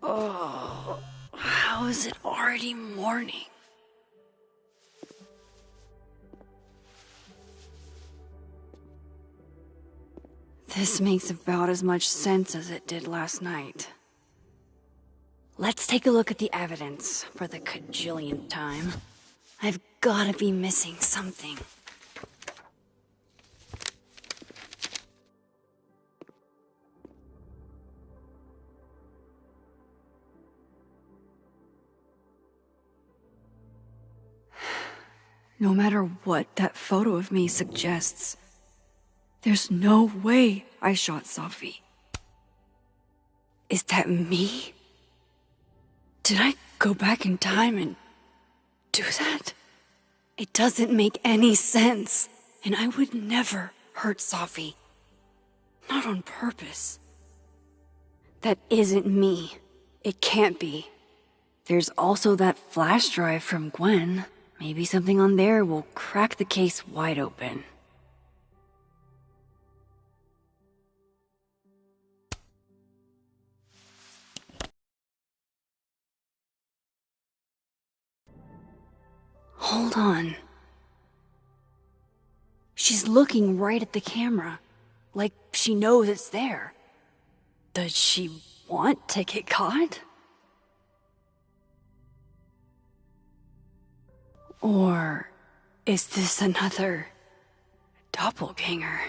Oh, how is it already morning? This makes about as much sense as it did last night. Let's take a look at the evidence for the cajillionth time. I've gotta be missing something. No matter what that photo of me suggests, there's no way I shot Safi. Is that me? Did I go back in time and do that? It doesn't make any sense, and I would never hurt Safi. Not on purpose. That isn't me. It can't be. There's also that flash drive from Gwen. Maybe something on there will crack the case wide open. Hold on. She's looking right at the camera, like she knows it's there. Does she want to get caught? Or is this another doppelganger?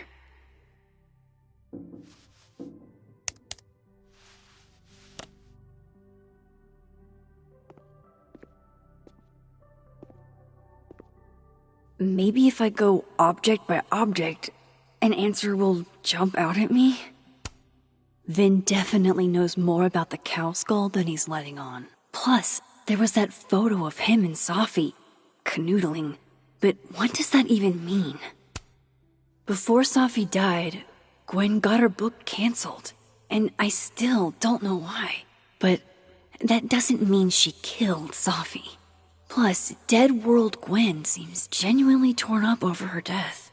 Maybe if I go object by object, an answer will jump out at me? Vin definitely knows more about the cow skull than he's letting on. Plus, there was that photo of him and Safi canoodling. But what does that even mean? Before Safi died, Gwen got her book canceled, and I still don't know why. But that doesn't mean she killed Safi. Plus, Dead World Gwen seems genuinely torn up over her death.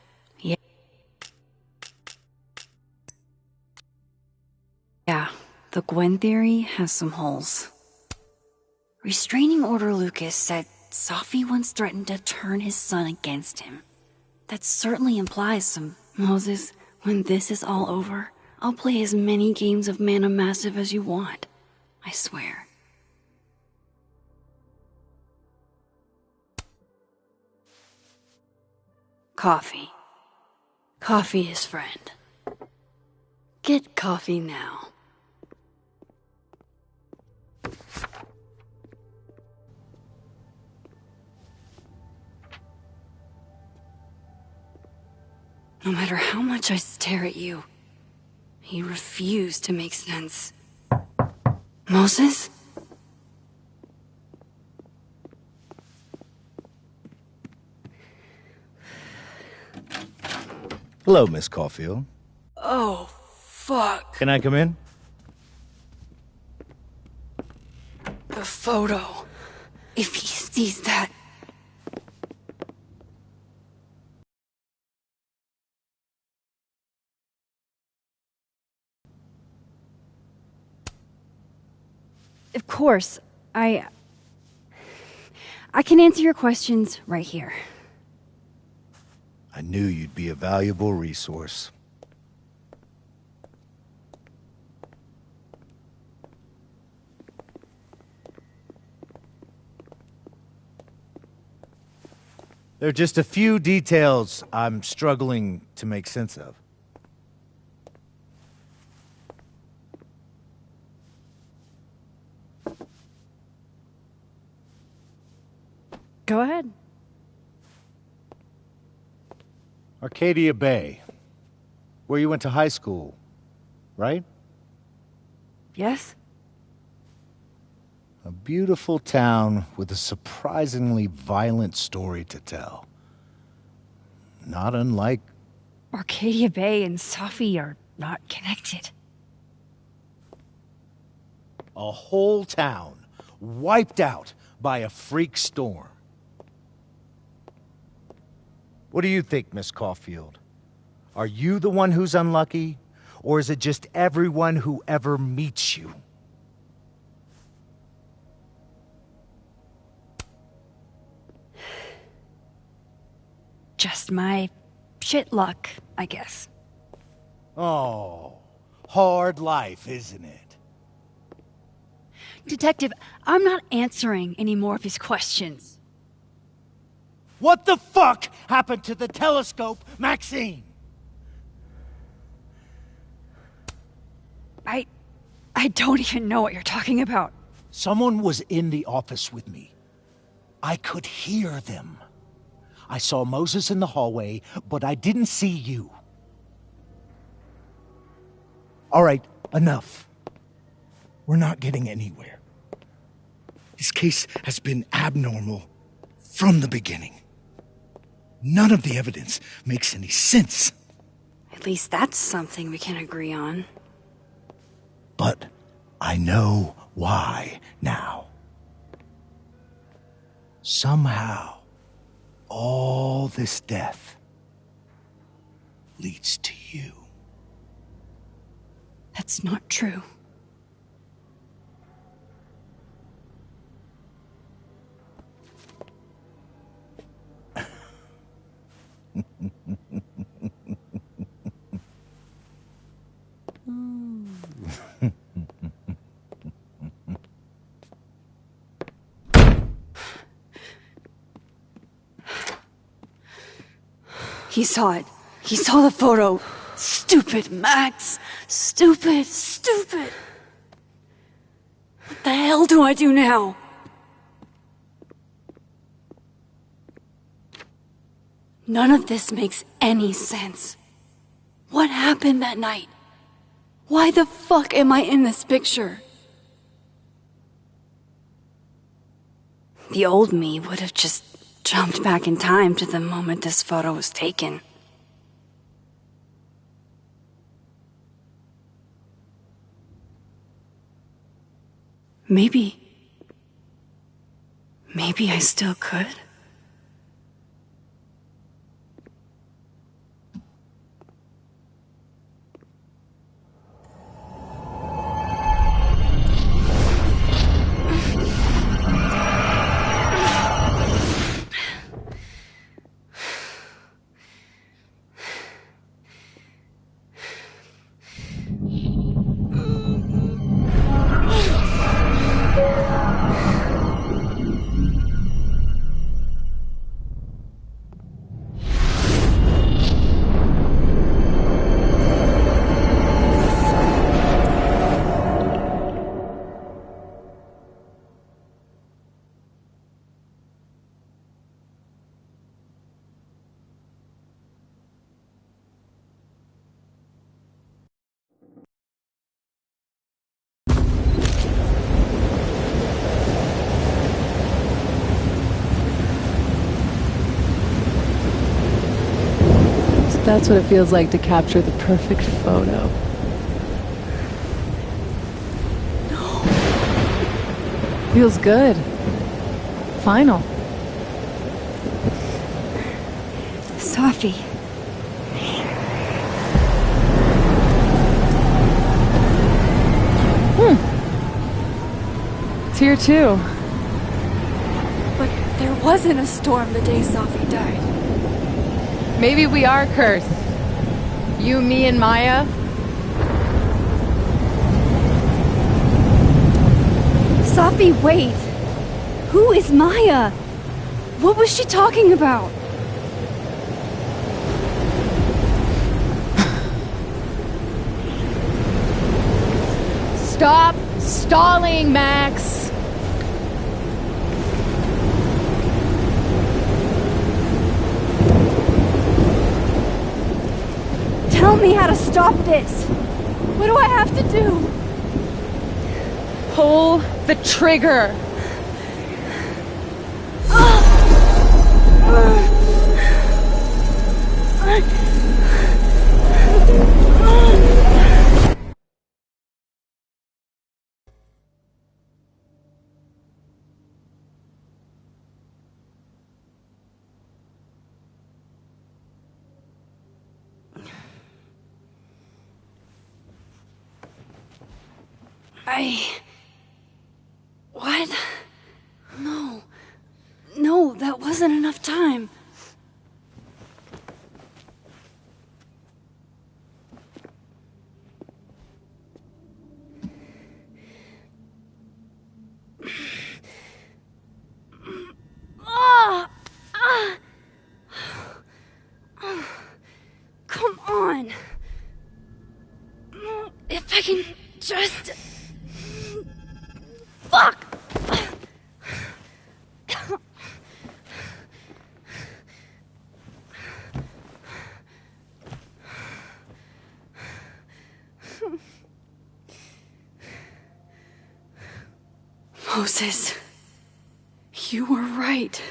Yeah, the Gwen theory has some holes. Restraining Order Lucas said Safi once threatened to turn his son against him. That certainly implies some... Moses, when this is all over, I'll play as many games of Mana Massive as you want. I swear. Coffee. Coffee is friend. Get coffee now. No matter how much I stare at you, he refused to make sense. Moses? Hello, Miss Caulfield. Oh, fuck. Can I come in? The photo. If he sees that... Of course, I can answer your questions right here. I knew you'd be a valuable resource. There are just a few details I'm struggling to make sense of. Go ahead. Arcadia Bay, where you went to high school, right? Yes? A beautiful town with a surprisingly violent story to tell. Not unlike... Arcadia Bay and Safi are not connected. a whole town wiped out by a freak storm. What do you think, Miss Caulfield? Are you the one who's unlucky, or is it just everyone who ever meets you? just my shit luck, I guess. Oh, hard life, isn't it? Detective, I'm not answering any more of his questions. What the fuck happened to the telescope, Maxine? I don't even know what you're talking about. Someone was in the office with me. I could hear them. I saw Moses in the hallway, but I didn't see you. All right, enough. We're not getting anywhere. This case has been abnormal from the beginning. None of the evidence makes any sense. At least that's something we can agree on. But I know why now. Somehow, all this death leads to you. That's not true. He saw it. He saw the photo. Stupid Max. Stupid, stupid. What the hell do I do now? None of this makes any sense. What happened that night? Why the fuck am I in this picture? The old me would have just jumped back in time to the moment this photo was taken. Maybe I still could. That's what it feels like to capture the perfect photo. No. Feels good. Final. Sophie. It's here too. But there wasn't a storm the day Sophie died. Maybe we are cursed. You, me, and Maya. Sophie, wait! Who is Maya? What was she talking about? Stop stalling, Max! Tell me how to stop this! What do I have to do? Pull the trigger! What? No, that wasn't enough time. If I can just... Fuck! Moses, you were right.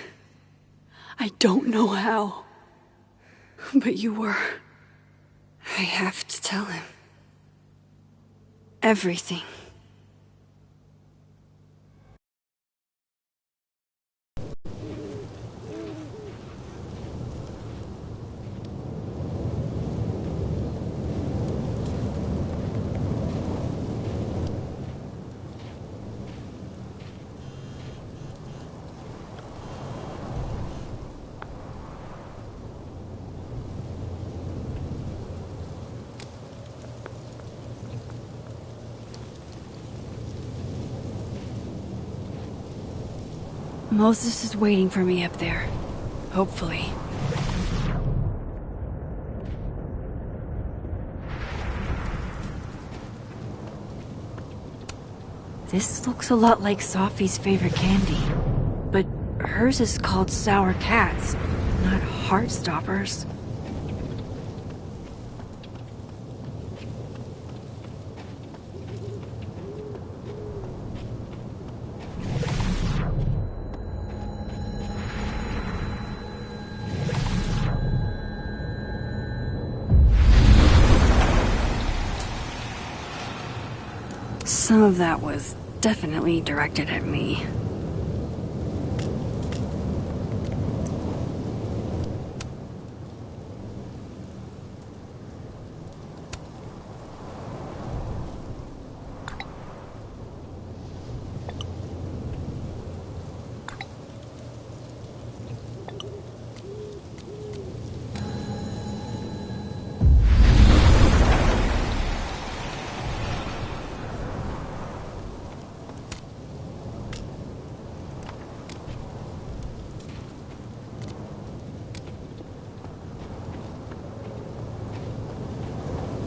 I don't know how, but you were. I have to tell him. Everything. Moses is waiting for me up there. Hopefully. This looks a lot like Sophie's favorite candy. But hers is called Sour Cats, not Heartstoppers. Some of that was definitely directed at me.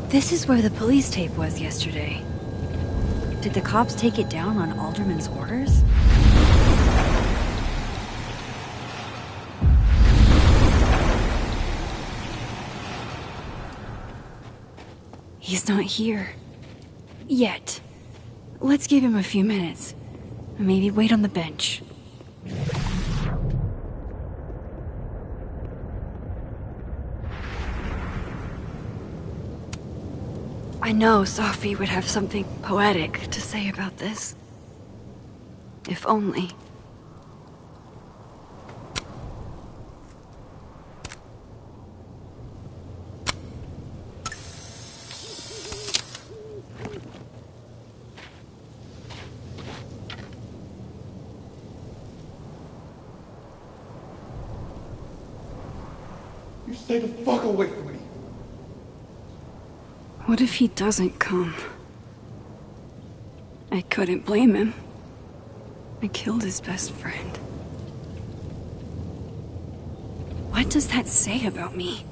This is where the police tape was yesterday. Did the cops take it down on Alderman's orders? He's not here. Yet. Let's give him a few minutes. Maybe wait on the bench. I know Sophie would have something poetic to say about this. If only. You stay the fuck away from me. What if he doesn't come? I couldn't blame him. I killed his best friend. What does that say about me?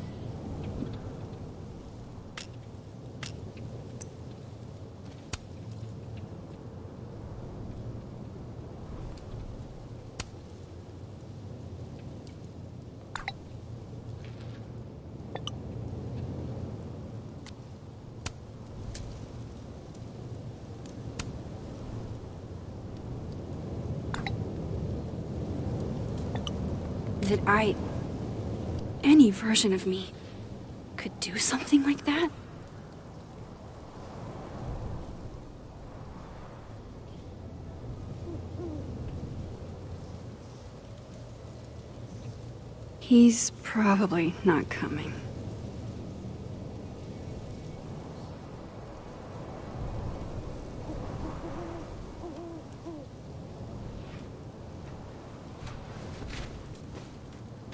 That any version of me, could do something like that? He's probably not coming.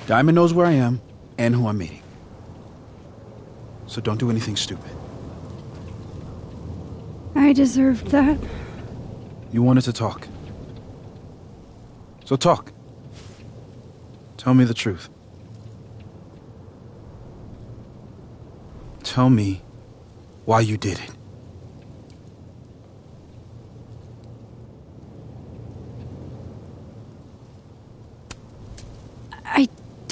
Diamond knows where I am and who I'm meeting. So don't do anything stupid. I deserved that. You wanted to talk. So talk. Tell me the truth. Tell me why you did it.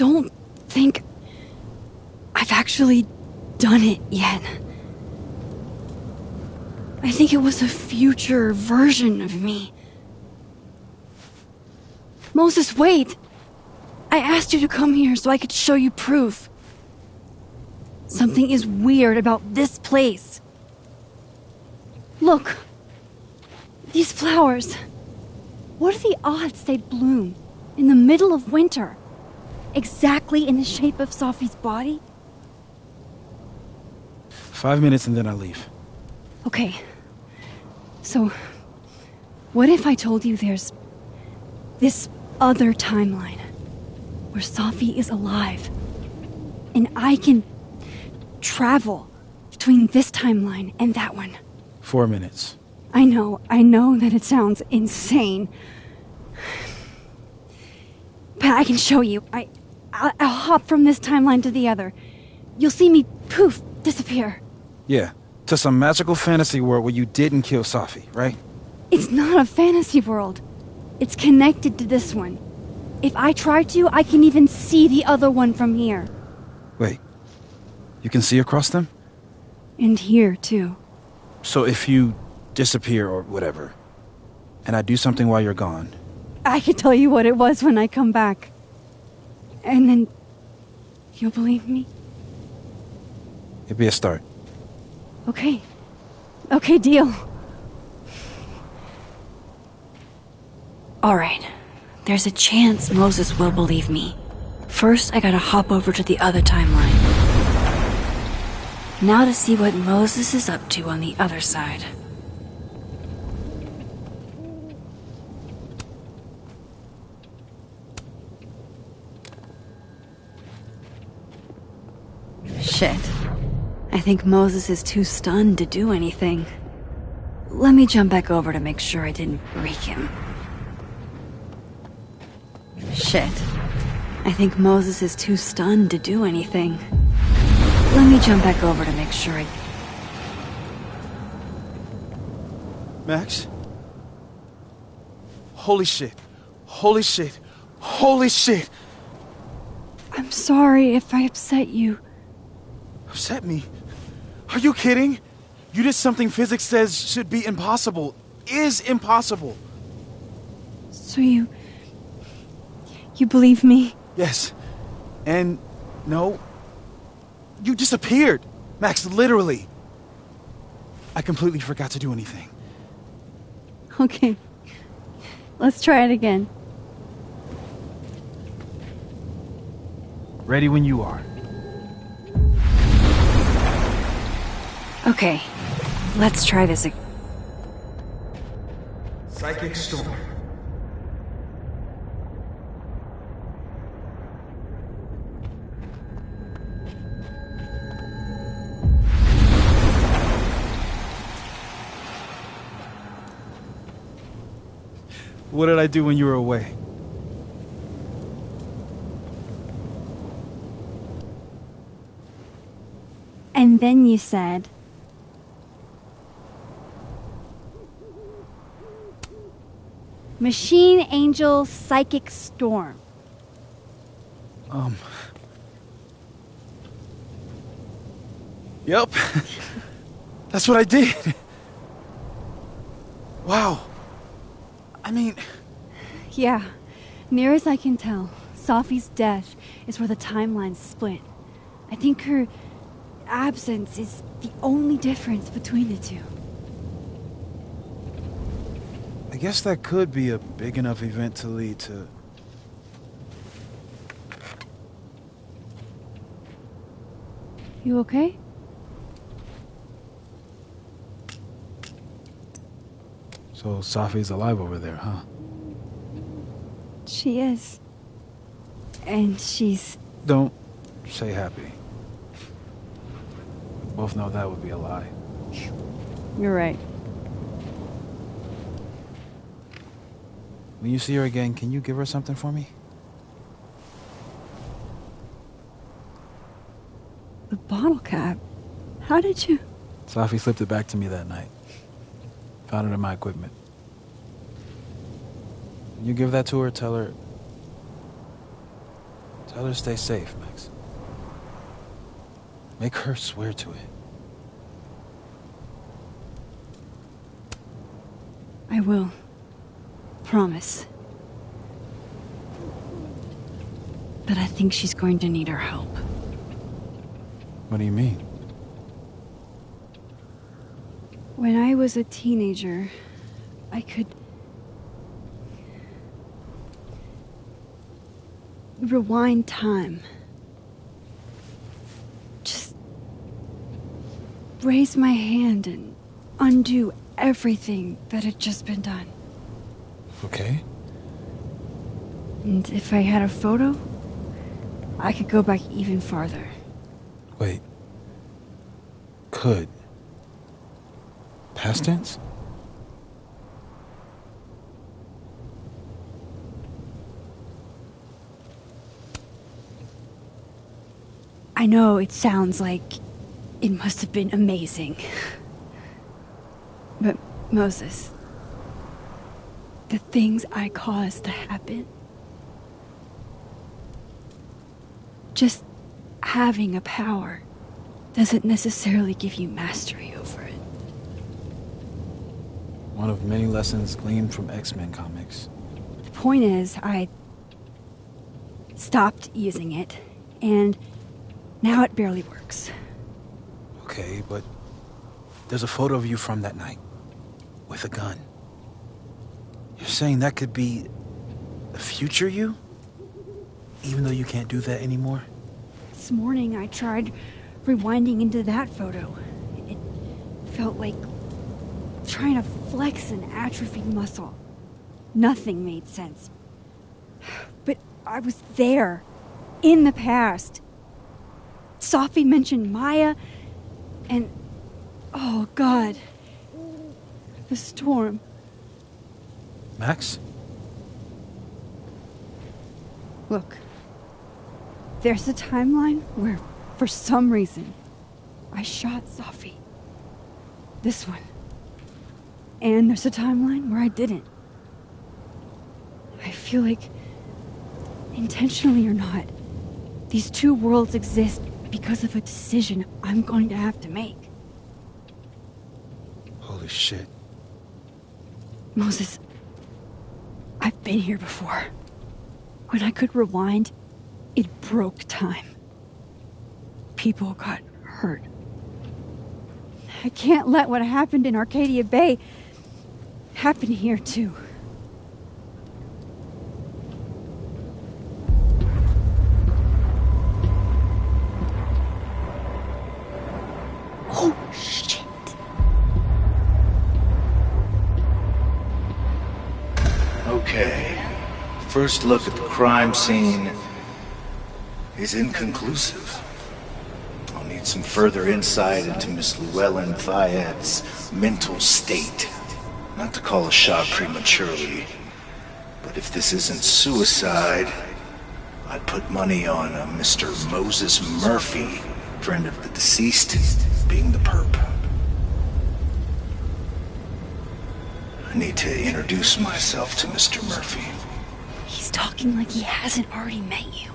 don't think I've actually done it yet. I think it was a future version of me. Moses, wait! I asked you to come here so I could show you proof. Something is weird about this place. Look. These flowers. What are the odds they'd bloom in the middle of winter? Exactly in the shape of Sophie's body? 5 minutes and then I leave. Okay. So, what if I told you there's this other timeline where Sophie is alive and I can travel between this timeline and that one? 4 minutes. I know that it sounds insane. But I can show you. I'll hop from this timeline to the other. You'll see me, poof, disappear. Yeah, to some magical fantasy world where you didn't kill Sophie, right? It's not a fantasy world. It's connected to this one. If I try to, I can even see the other one from here. Wait, you can see across them? And here, too. So if you disappear or whatever, and I do something while you're gone... I can tell you what it was when I come back. And then... you'll believe me? It'd be a start. Okay. Okay, deal. Alright. There's a chance Moses will believe me. First, I gotta hop over to the other timeline. Now to see what Moses is up to on the other side. Shit. I think Moses is too stunned to do anything. Let me jump back over to make sure I didn't break him. Shit. I think Moses is too stunned to do anything. Let me jump back over to make sure I... Max? Holy shit. Holy shit. Holy shit! I'm sorry if I upset you. Upset me? Are you kidding? You did something physics says should be impossible. Is impossible. So you believe me? Yes. And no. You disappeared. Max, literally. I completely forgot to do anything. Okay. Let's try it again. Ready when you are. Okay. Let's try this again. Psychic storm. What did I do when you were away? And then you said... Machine Angel Psychic Storm. Yep. That's what I did. Wow. I mean... Yeah. Near as I can tell, Sophie's death is where the timelines split. I think her absence is the only difference between the two. I guess that could be a big enough event to lead to... You okay? So Sophie's alive over there, huh? She is. And she's... Don't say happy. We both know that would be a lie. You're right. When you see her again, can you give her something for me? The bottle cap? How did you... Sophie slipped it back to me that night. Found it in my equipment. When you give that to her, tell her Tell her to stay safe, Max. Make her swear to it. I will. Promise. But I think she's going to need our help. What do you mean? When I was a teenager, I could rewind time. Just raise my hand and undo everything that had just been done. Okay. And if I had a photo, I could go back even farther. Wait. Could. Past tense? I know it sounds like it must have been amazing. But Moses, the things I caused to happen, just having a power doesn't necessarily give you mastery over it. One of many lessons gleaned from X-Men comics. The point is, I stopped using it, and now it barely works. Okay, but there's a photo of you from that night. With a gun. You're saying that could be a future you? Even though you can't do that anymore? This morning I tried rewinding into that photo. It felt like trying to flex an atrophied muscle. Nothing made sense. But I was there, in the past. Sophie mentioned Maya, and oh God, the storm. Max? Look, there's a timeline where, for some reason, I shot Sophie. This one. And there's a timeline where I didn't. I feel like, intentionally or not, these two worlds exist because of a decision I'm going to have to make. Holy shit. Moses, I've been here before. When I could rewind, it broke time. People got hurt. I can't let what happened in Arcadia Bay happen here, too. Oh, shit. Okay. First look at the crime scene is inconclusive. I'll need some further insight into Miss Llewellyn Fayette's mental state. Not to call a shot prematurely, but if this isn't suicide, I'd put money on a Mr. Moses Murphy, friend of the deceased, being the perp. I need to introduce myself to Mr. Murphy. He's talking like he hasn't already met you.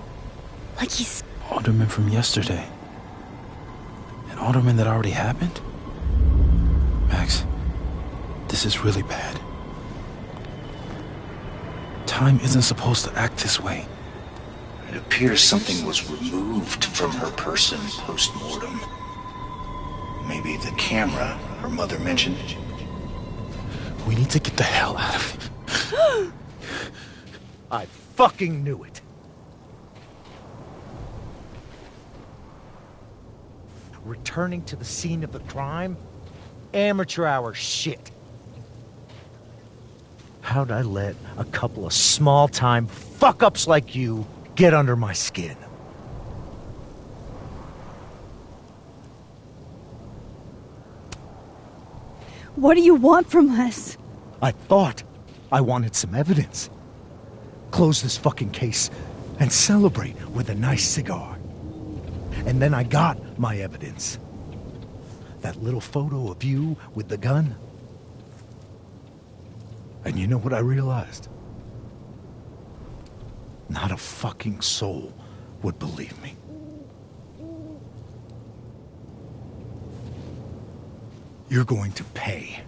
Like he's... Alderman from yesterday. An alderman that already happened? Max, this is really bad. Time isn't supposed to act this way. It appears something was removed from her person post-mortem. Maybe the camera her mother mentioned. We need to get the hell out of here. I fucking knew it. Returning to the scene of the crime? Amateur hour shit. How'd I let a couple of small-time fuck-ups like you get under my skin? What do you want from us? I thought I wanted some evidence. Close this fucking case and celebrate with a nice cigar. And then I got my evidence. That little photo of you with the gun. And you know what I realized? Not a fucking soul would believe me. You're going to pay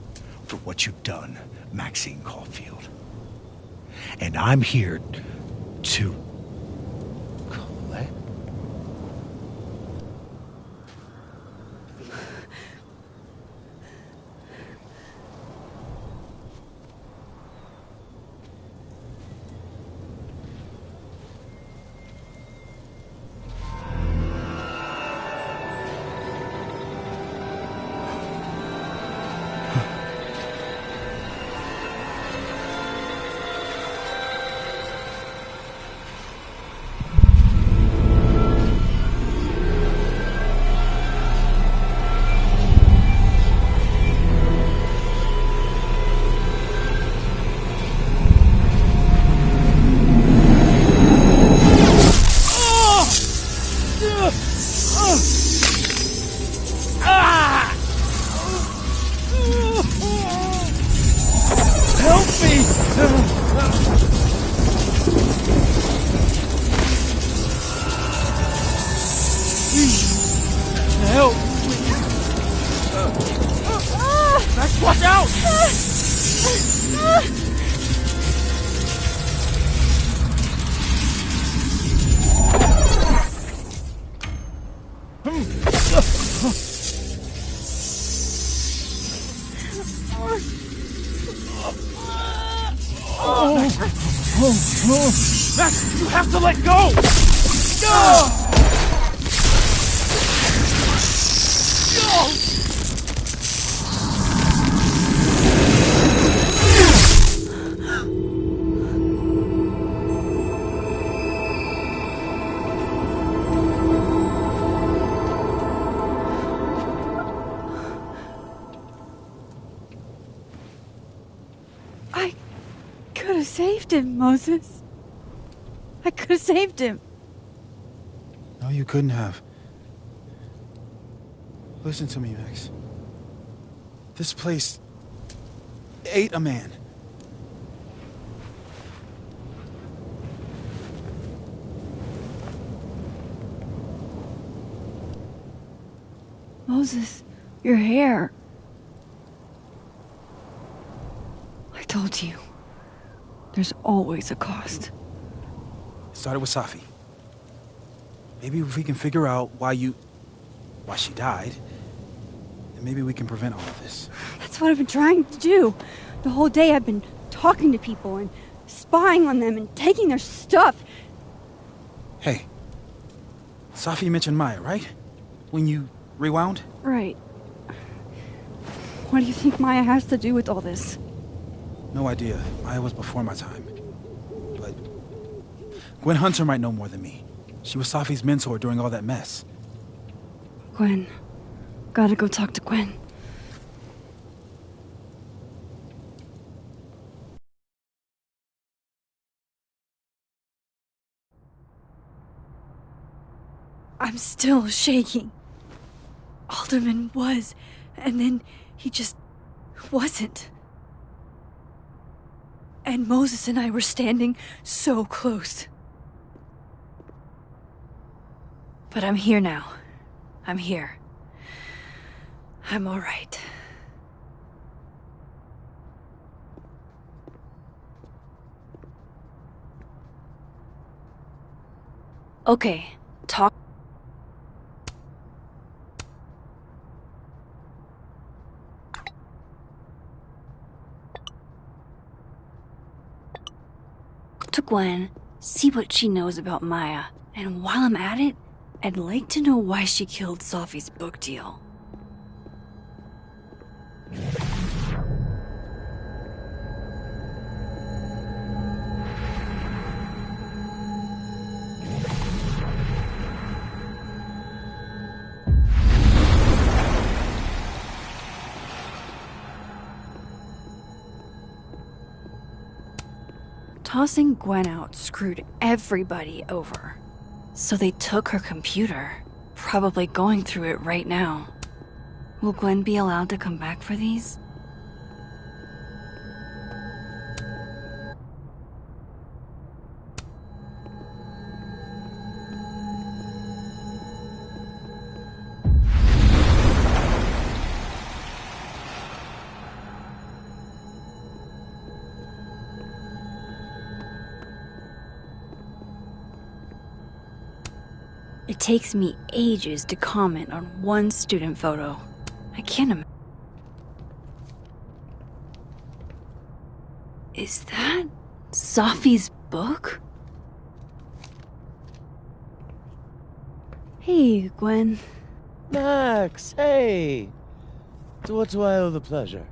for what you've done, Maxine Caulfield. And I'm here to collect. Help me! Help! Max, watch out! Max, you have to let go! I could have saved him, Moses. I could have saved him. No, you couldn't have. Listen to me, Max. This place ate a man. Moses, your hair. I told you. There's always a cost. It started with Safi. Maybe if we can figure out why she died, then maybe we can prevent all of this. That's what I've been trying to do. The whole day I've been talking to people and spying on them and taking their stuff. Hey, Safi mentioned Maya, right? When you rewound? Right. What do you think Maya has to do with all this? No idea. Maya was before my time. But Gwen Hunter might know more than me. She was Safi's mentor during all that mess. Gwen. Gotta go talk to Gwen. I'm still shaking. Alderman was, and then he just wasn't. And Moses and I were standing so close. But I'm here now. I'm here. I'm all right. Okay, talk. To Gwen, see what she knows about Maya. And while I'm at it, I'd like to know why she killed Safi's book deal. Tossing Gwen out screwed everybody over. So they took her computer, probably going through it right now. Will Gwen be allowed to come back for these? It takes me ages to comment on one student photo. I can't imagine. Is that Sophie's book? Hey, Gwen. Max, hey! To what do I owe the pleasure?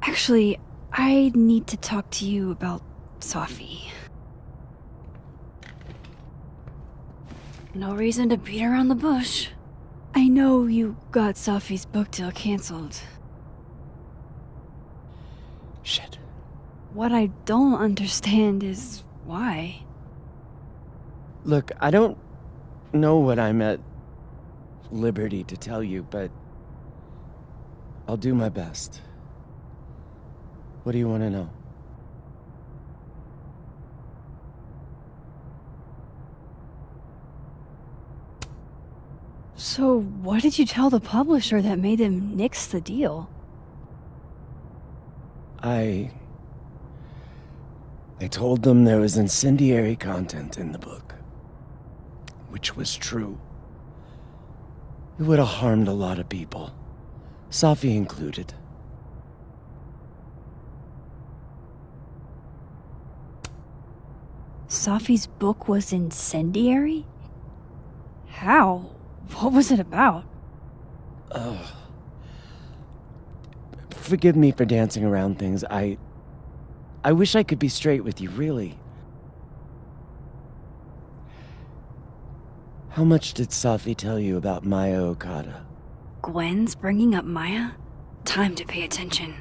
Actually, I need to talk to you about Sophie. No reason to beat around the bush. I know you got Sophie's book deal canceled. Shit. What I don't understand is why. Look, I don't know what I'm at liberty to tell you, but I'll do my best. What do you want to know? So, what did you tell the publisher that made them nix the deal? I told them there was incendiary content in the book, which was true. It would have harmed a lot of people, Sophie included. Sophie's book was incendiary? How? What was it about? Forgive me for dancing around things. I wish I could be straight with you, really. How much did Sophie tell you about Maya Okada? Gwen's bringing up Maya? Time to pay attention.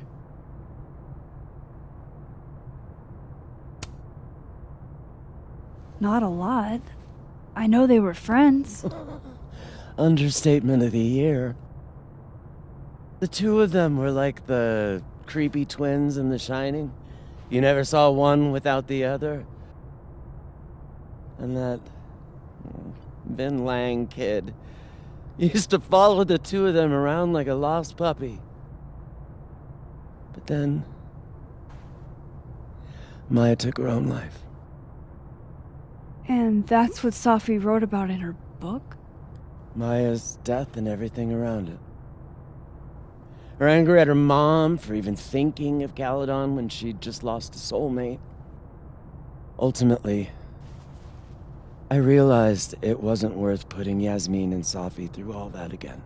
Not a lot. I know they were friends. Understatement of the year. The two of them were like the creepy twins in The Shining. You never saw one without the other. And that Vin Lang kid used to follow the two of them around like a lost puppy. But then Maya took her own life. And that's what Sophie wrote about in her book? Maya's death and everything around it. Her anger at her mom for even thinking of Caledon when she'd just lost a soulmate. Ultimately, I realized it wasn't worth putting Yasmin and Sophie through all that again.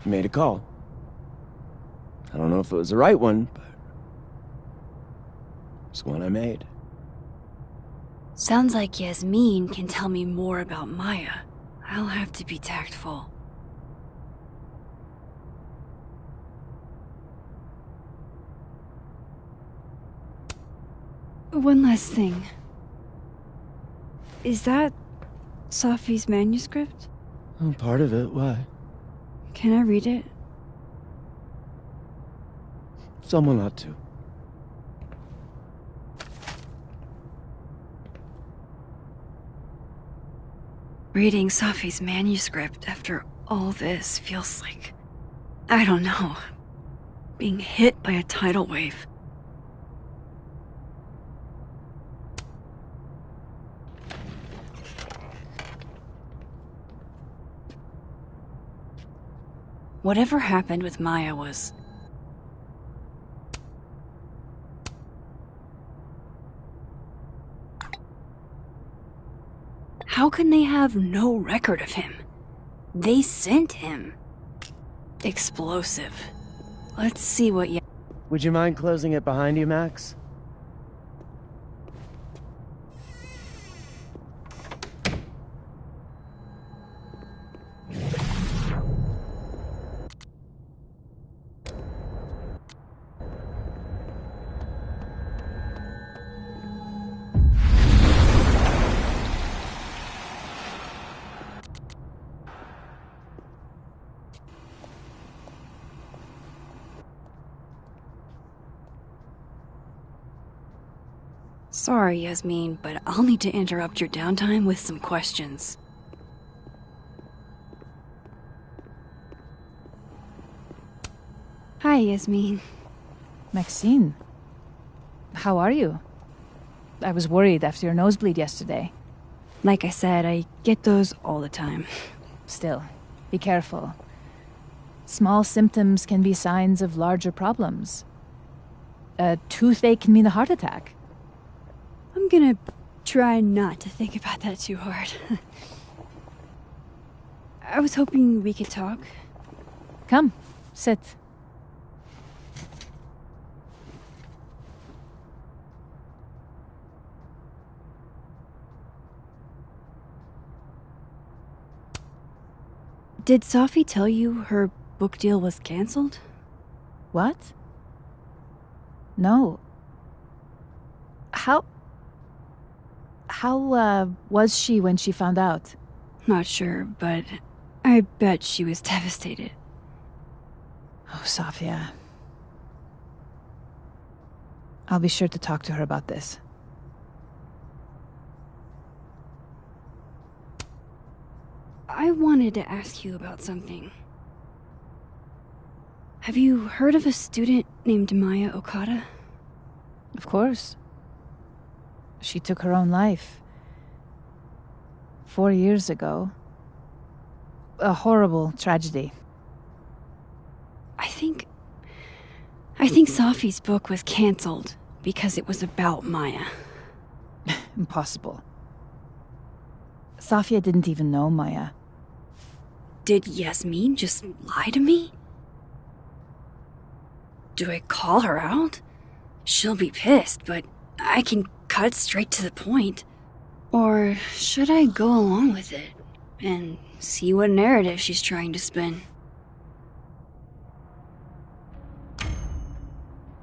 I made a call. I don't know if it was the right one, but it's one I made. Sounds like Yasmin can tell me more about Maya. I'll have to be tactful. One last thing. Is that Sophie's manuscript? Oh, part of it, why? Can I read it? Someone ought to. Reading Sophie's manuscript after all this feels like, I don't know, being hit by a tidal wave. Whatever happened with Maya was... How can they have no record of him? They sent him. Explosive. Let's see what Would you mind closing it behind you, Max? Sorry, Yasmin, but I'll need to interrupt your downtime with some questions. Hi, Yasmin. Maxine, how are you? I was worried after your nosebleed yesterday. Like I said, I get those all the time. Still, be careful. Small symptoms can be signs of larger problems. A toothache can mean a heart attack. I'm gonna try not to think about that too hard. I was hoping we could talk. Come, sit. Did Sophie tell you her book deal was canceled? What? No. How was she when she found out? Not sure, but I bet she was devastated. Oh, Sophia. I'll be sure to talk to her about this. I wanted to ask you about something. Have you heard of a student named Maya Okada? Of course. She took her own life. 4 years ago. A horrible tragedy. I think Sophie's book was canceled because it was about Maya. Impossible. Sophia didn't even know Maya. Did Yasmin just lie to me? Do I call her out? She'll be pissed, but I can cut straight to the point. Or should I go along with it and see what narrative she's trying to spin?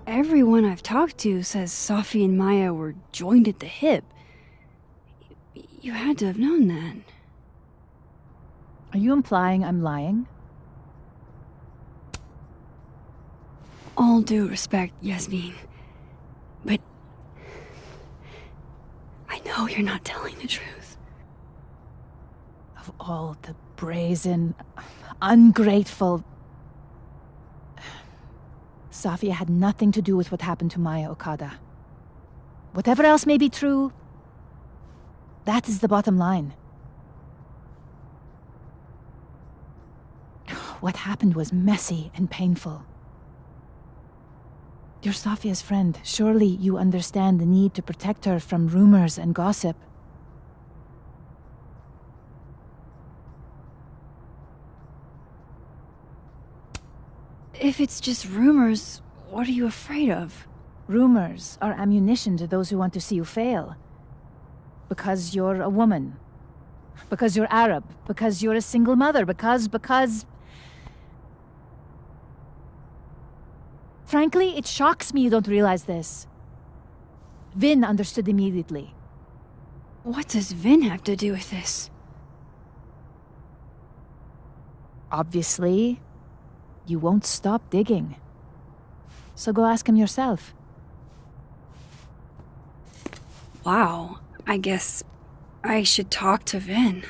Everyone I've talked to says Sophie and Maya were joined at the hip. You had to have known that. Are you implying I'm lying? All due respect, Yasmin. But I know you're not telling the truth. Of all the brazen, ungrateful... Sophia had nothing to do with what happened to Maya Okada. Whatever else may be true, that is the bottom line. What happened was messy and painful. You're Sophia's friend. Surely you understand the need to protect her from rumors and gossip. If it's just rumors, what are you afraid of? Rumors are ammunition to those who want to see you fail. Because you're a woman. Because you're Arab. Because you're a single mother. Because... Frankly, it shocks me you don't realize this. Vin understood immediately. What does Vin have to do with this? Obviously, you won't stop digging. So go ask him yourself. Wow, I guess I should talk to Vin.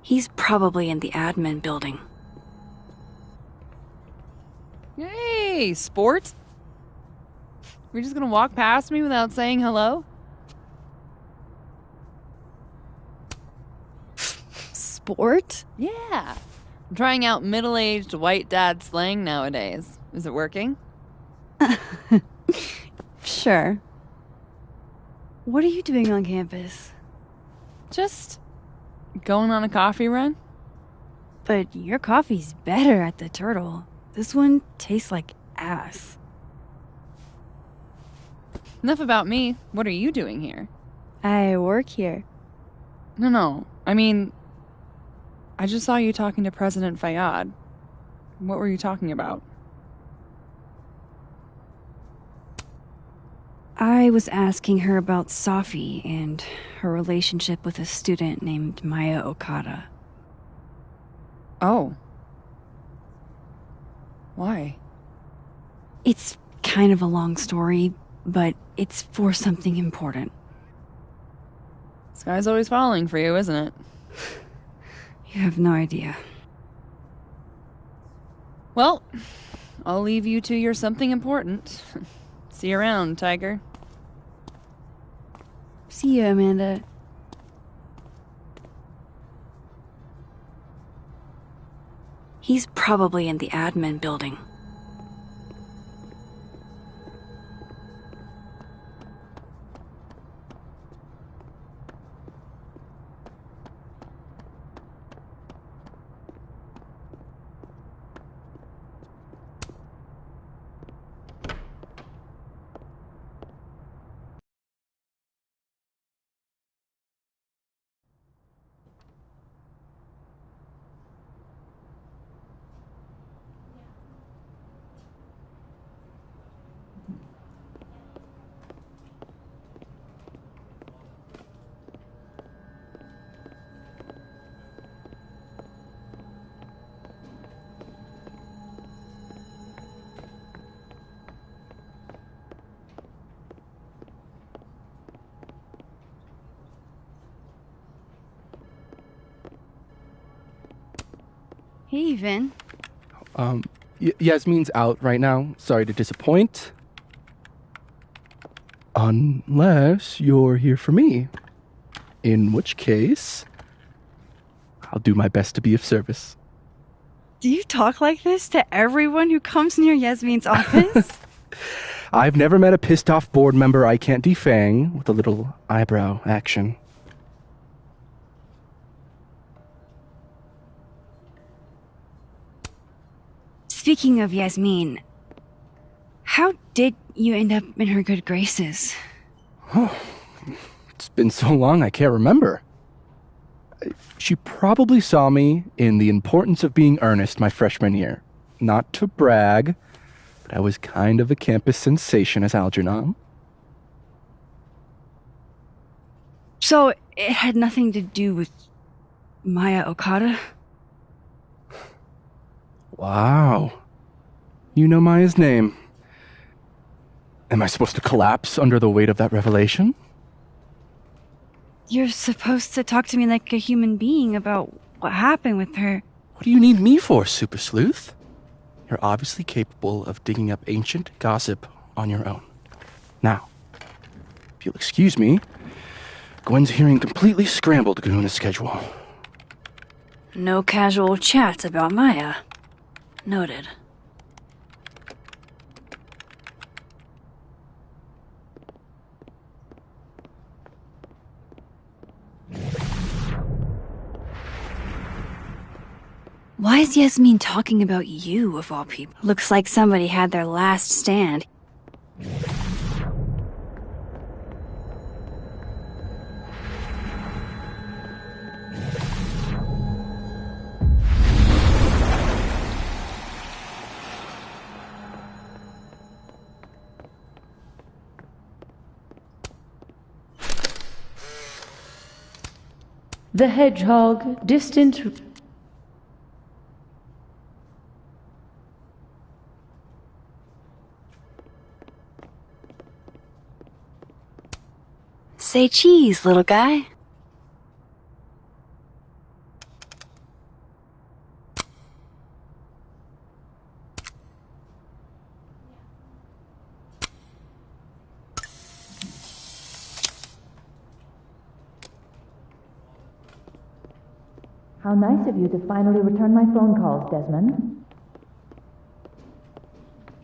He's probably in the admin building. Hey, sport? We're just gonna walk past me without saying hello? Sport? Yeah. I'm trying out middle-aged white dad slang nowadays. Is it working? Sure. What are you doing on campus? Just going on a coffee run? But your coffee's better at the Turtle. This one tastes like ass. Enough about me. What are you doing here? I work here. No. I mean, I just saw you talking to President Fayyad. What were you talking about? I was asking her about Safi and her relationship with a student named Maya Okada. Oh. Why? It's kind of a long story, but it's for something important. Sky's always falling for you, isn't it? You have no idea. Well, I'll leave you to your something important. See you around, Tiger. See you, Amanda. He's probably in the admin building. Hey, Vin. Yasmin's out right now. Sorry to disappoint. Unless you're here for me. In which case, I'll do my best to be of service. Do you talk like this to everyone who comes near Yasmin's office? I've never met a pissed off board member I can't defang with a little eyebrow action. Speaking of Yasmin, how did you end up in her good graces? It's been so long I can't remember. She probably saw me in The Importance of Being Earnest my freshman year. Not to brag, but I was kind of a campus sensation as Algernon. So it had nothing to do with Maya Okada? Wow. You know Maya's name. Am I supposed to collapse under the weight of that revelation? You're supposed to talk to me like a human being about what happened with her. What do you need me for, Super Sleuth? You're obviously capable of digging up ancient gossip on your own. Now, if you'll excuse me, Gwen's hearing completely scrambled Kahuna schedule. No casual chats about Maya. Noted. Why is Yasmin talking about you, of all people? Looks like somebody had their last stand. The hedgehog, distant... Say cheese, little guy. How nice of you to finally return my phone calls, Desmond.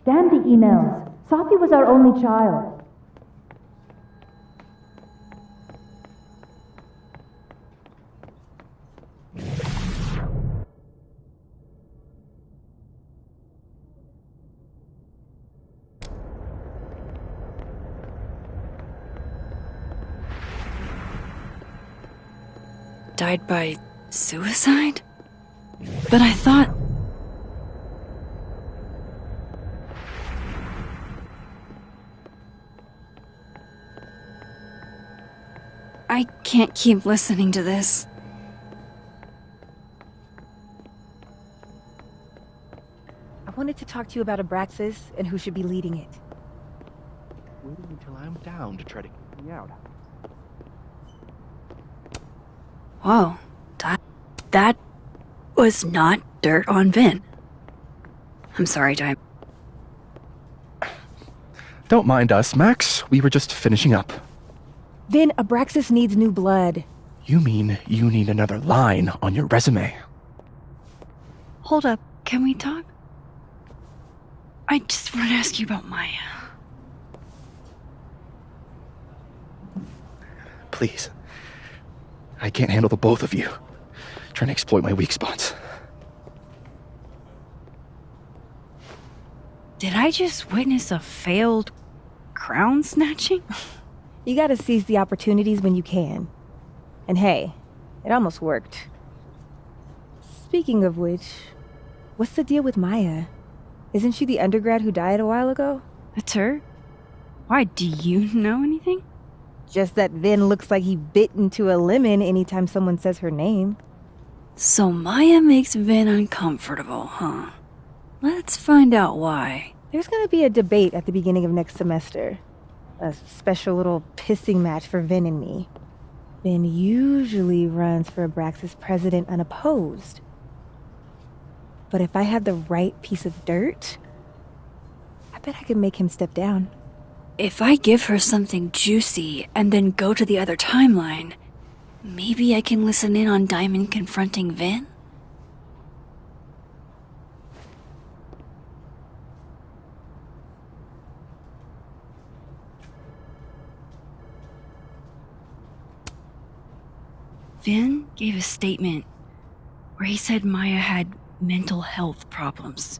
Damn the emails. Sophie was our only child. Died by suicide? But I thought... I can't keep listening to this. wanted to talk to you about Abraxas and who should be leading it. Waiting until I'm down to try to get me out. Whoa, that was not dirt on Vin. I'm sorry, Time. Don't mind us, Max. We were just finishing up. Vin, Abraxas needs new blood. You mean you need another line on your resume? Hold up, can we talk? I just want to ask you about Maya. Please. I can't handle the both of you. Trying to exploit my weak spots. Did I just witness a failed crown snatching? You gotta seize the opportunities when you can. And hey, it almost worked. Speaking of which, what's the deal with Maya? Isn't she the undergrad who died a while ago? That's her? Why, do you know anything? Just that Vin looks like he bit into a lemon anytime someone says her name. So Maya makes Vin uncomfortable, huh? Let's find out why. There's gonna be a debate at the beginning of next semester. A special little pissing match for Vin and me. Vin usually runs for Abraxas president unopposed. But if I had the right piece of dirt, I bet I could make him step down. If I give her something juicy and then go to the other timeline, maybe I can listen in on Diamond confronting Vin? Vin gave a statement where he said Maya had mental health problems.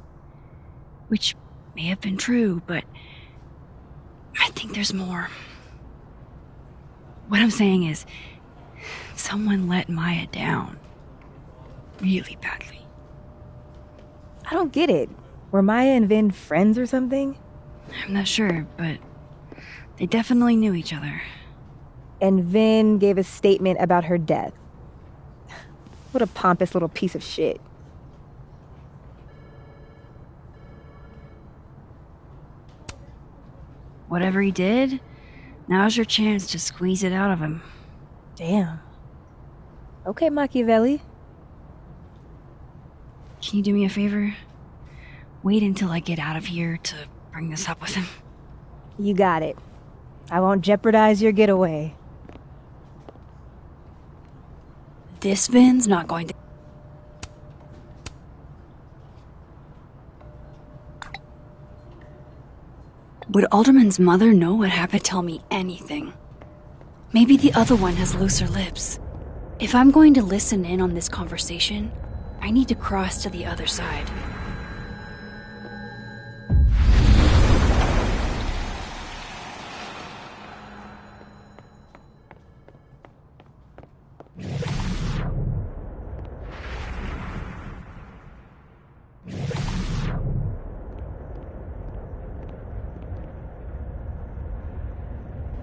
Which may have been true, but I think there's more. What I'm saying is, someone let Maya down. Really badly. I don't get it. Were Maya and Vin friends or something? I'm not sure, but they definitely knew each other. And Vin gave a statement about her death. What a pompous little piece of shit. Whatever he did, now's your chance to squeeze it out of him. Damn. Okay, Machiavelli. Can you do me a favor? Wait until I get out of here to bring this up with him. You got it. I won't jeopardize your getaway. This Vin's not going to... Would Alderman's mother know what happened? Tell me anything. Maybe the other one has looser lips. If I'm going to listen in on this conversation, I need to cross to the other side.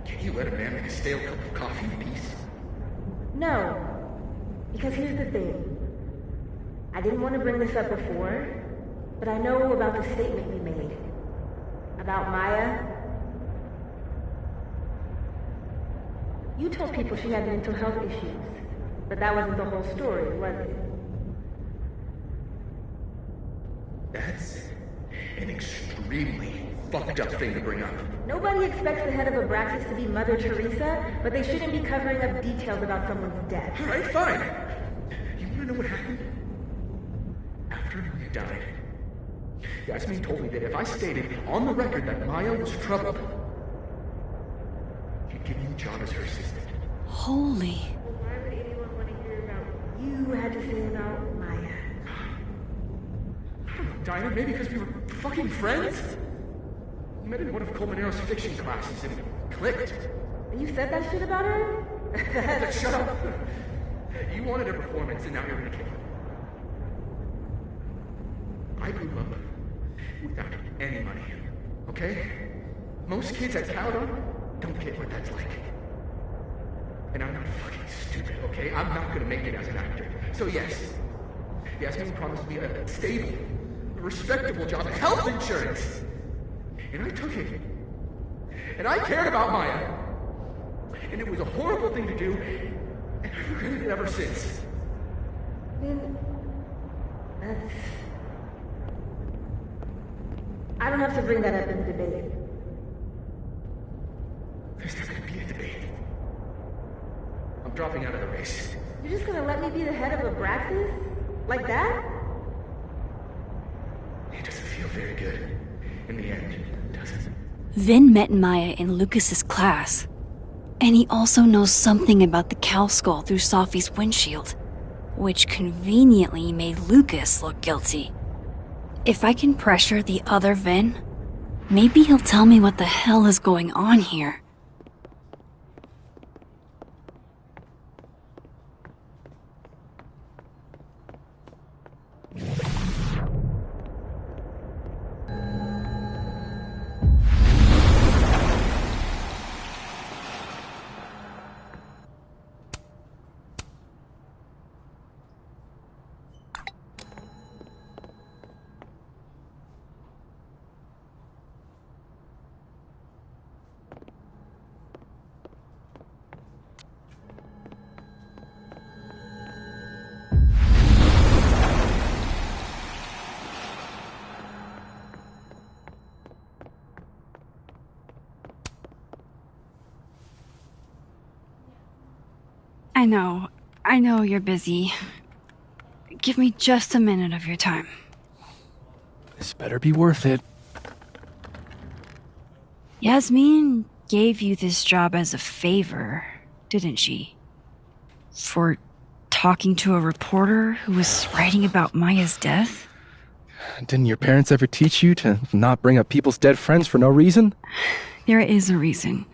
Can you let a man make a stale cup of coffee in peace? No. Because here's the thing. I didn't want to bring this up before, but I know about the statement you made. About Maya. You told people she had mental health issues, but that wasn't the whole story, was it? That's an extremely fucked up thing to bring up. Nobody expects the head of Abraxas to be Mother Teresa, but they shouldn't be covering up details about someone's death. Alright, fine. You wanna know what happened? After you died, Yasmin told me that if I stated on the record that Maya was troubled, you'd give me a job as her assistant. Holy... Why would anyone want to hear about what you had to say about Maya? I don't know, Dinah, maybe because we were fucking friends? We met in one of Colmenaro's fiction classes and it clicked. And you said that shit about her? Shut up! You wanted a performance and now you're gonna kill it. I grew up without any money, okay? Most kids at Caledon don't get what that's like. And I'm not fucking stupid, okay? I'm not gonna make it as an actor. So yes, Yasmin promised me a stable, a respectable job, health insurance. And I took it. And I cared about Maya. And it was a horrible thing to do, and I've regretted it ever since. Then, that's... I don't have to bring that up in the debate. There's not gonna be a debate. I'm dropping out of the race. You're just gonna let me be the head of Abraxas? Like that? It doesn't feel very good. In the end, does it? Vin met Maya in Lucas's class. And he also knows something about the cow skull through Sophie's windshield, which conveniently made Lucas look guilty. If I can pressure the other Vin, maybe he'll tell me what the hell is going on here. I know you're busy. Give me just a minute of your time. This better be worth it. Yasmin gave you this job as a favor, didn't she? For talking to a reporter who was writing about Maya's death? Didn't your parents ever teach you to not bring up people's dead friends for no reason? There is a reason.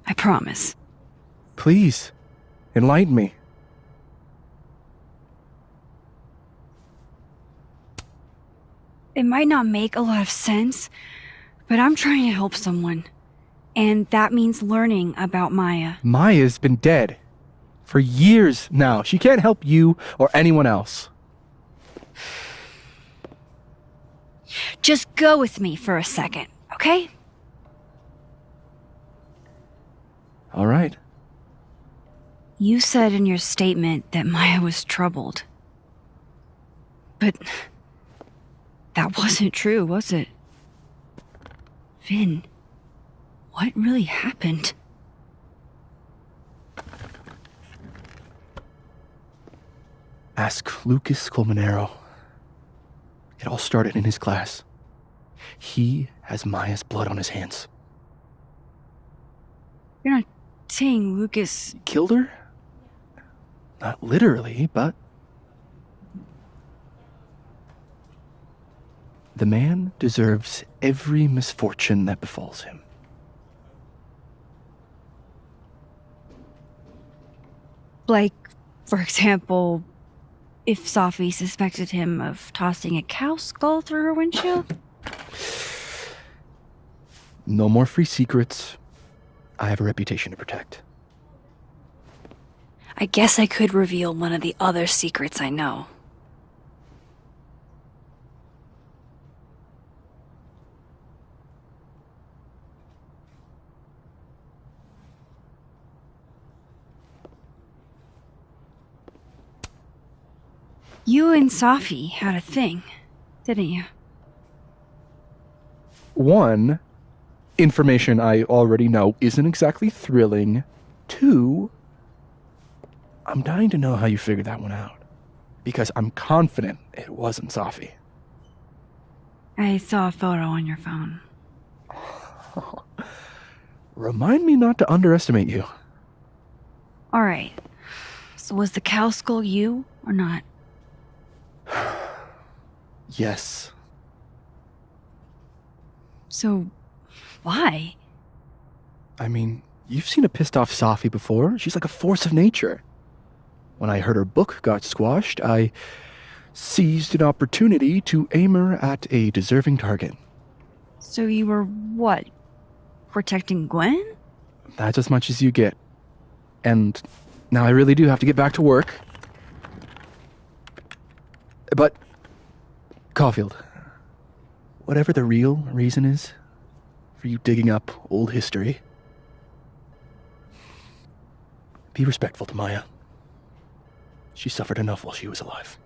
I promise. Please, enlighten me. It might not make a lot of sense, but I'm trying to help someone. And that means learning about Maya. Maya's been dead for years now. She can't help you or anyone else. Just go with me for a second, okay? All right. You said in your statement that Maya was troubled. But that wasn't true, was it? Vin, what really happened? Ask Lucas Colmenero. It all started in his class. He has Maya's blood on his hands. You're not saying Lucas killed her? Not literally, but... The man deserves every misfortune that befalls him. Like, for example, if Sophie suspected him of tossing a cow skull through her windshield? No more free secrets. I have a reputation to protect. I guess I could reveal one of the other secrets I know. You and Sophie had a thing, didn't you? One, information I already know isn't exactly thrilling. Two, I'm dying to know how you figured that one out. Because I'm confident it wasn't Sophie. I saw a photo on your phone. Remind me not to underestimate you. Alright. So was the cow skull you, or not? Yes. So, why? I mean, you've seen a pissed off Sophie before. She's like a force of nature. When I heard her book got squashed, I seized an opportunity to aim her at a deserving target. So you were, what, protecting Gwen? That's as much as you get. And now I really do have to get back to work. But, Caulfield, whatever the real reason is for you digging up old history, be respectful to Maya. She suffered enough while she was alive.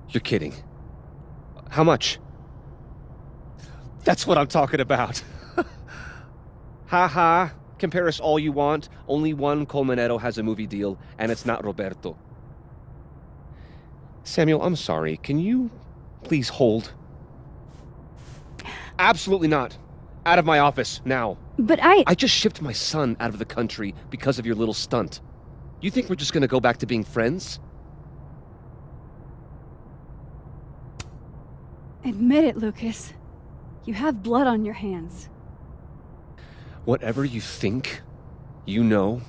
You're kidding. How much? That's what I'm talking about. Ha ha. Compare us all you want. Only one Colmenero has a movie deal, and it's not Roberto. Samuel, I'm sorry. Can you please hold? Absolutely not. Out of my office, now. But I just shipped my son out of the country because of your little stunt. You think we're just gonna go back to being friends? Admit it, Lucas. You have blood on your hands. Whatever you think, you know,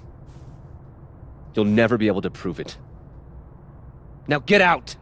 you'll never be able to prove it. Now get out!